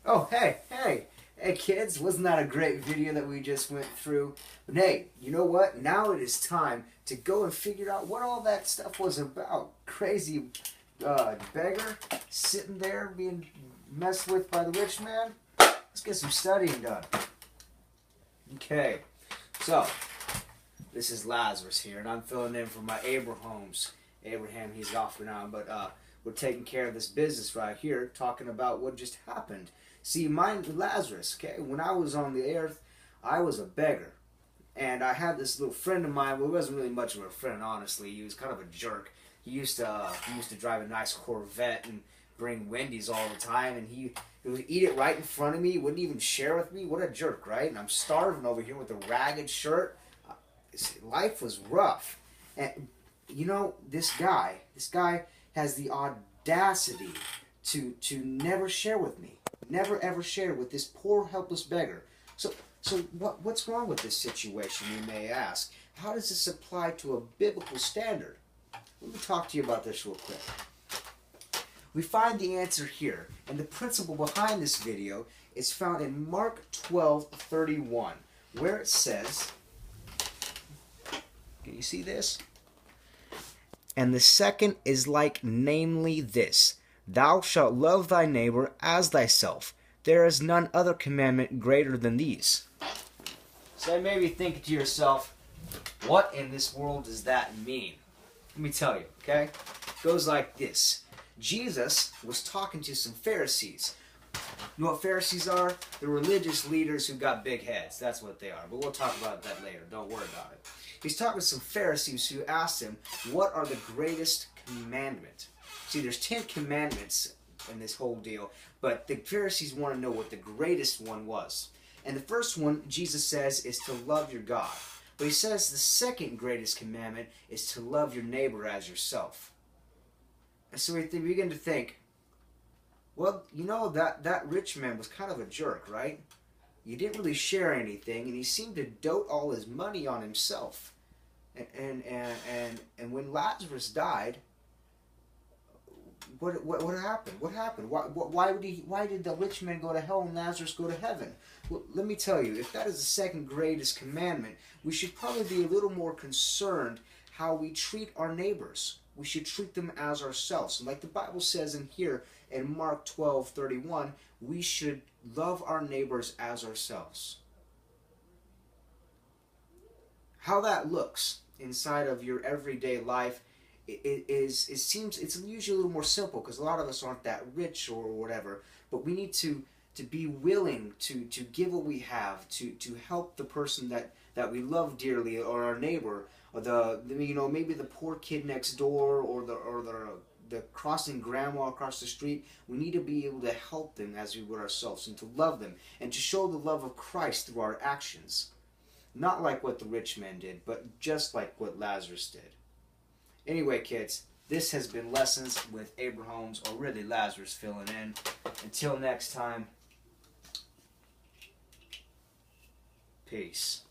Oh, hey kids, wasn't that a great video that we just went through? But hey, you know what? Now it is time to go and figure out what all that stuff was about. Crazy beggar sitting there being messed with by the rich man. Let's get some studying done. Okay, so this is Lazarus here, and I'm filling in for my Abraham, he's off for now, but we're taking care of this business right here, talking about what just happened. See, Lazarus, okay, when I was on the earth, I was a beggar. And I had this little friend of mine, well, he wasn't really much of a friend, honestly. He was kind of a jerk. He used to drive a nice Corvette and bring Wendy's all the time, and he would eat it right in front of me. He wouldn't even share with me. What a jerk, right? And I'm starving over here with a ragged shirt. Life was rough. And, you know, this guy has the audacity to never share with me. Never ever share with this poor helpless beggar. So what's wrong with this situation, you may ask? How does this apply to a biblical standard? Let me talk to you about this real quick. We find the answer here, and the principle behind this video is found in Mark 12:31, where it says, can you see this? And the second is like, namely this, thou shalt love thy neighbor as thyself. There is none other commandment greater than these. So maybe think to yourself, what in this world does that mean? Let me tell you, okay? It goes like this. Jesus was talking to some Pharisees. You know what Pharisees are? They're religious leaders who got big heads. That's what they are. But we'll talk about that later. Don't worry about it. He's talking to some Pharisees who asked him, what are the greatest commandment? See, there's 10 commandments in this whole deal, but the Pharisees want to know what the greatest one was. And the first one, Jesus says, is to love your God. But he says the second greatest commandment is to love your neighbor as yourself. And so we begin to think, well, you know, that rich man was kind of a jerk, right? He didn't really share anything, and he seemed to dote all his money on himself. And when Lazarus died, what happened? What happened? Why did the rich man go to hell and Lazarus go to heaven? Well, let me tell you, if that is the second greatest commandment, we should probably be a little more concerned how we treat our neighbors. We should treat them as ourselves. And like the Bible says in here in Mark 12:31, we should love our neighbors as ourselves. How that looks inside of your everyday life, it seems it's usually a little more simple because a lot of us aren't that rich or whatever, but we need to be willing to give what we have to help the person that we love dearly, or our neighbor, or maybe the poor kid next door, or the crossing grandma across the street. We need to be able to help them as we would ourselves, and to love them, and to show the love of Christ through our actions. Not like what the rich man did, but just like what Lazarus did. Anyway, kids, this has been Lessons with Abrahams, or really Lazarus filling in. Until next time, peace.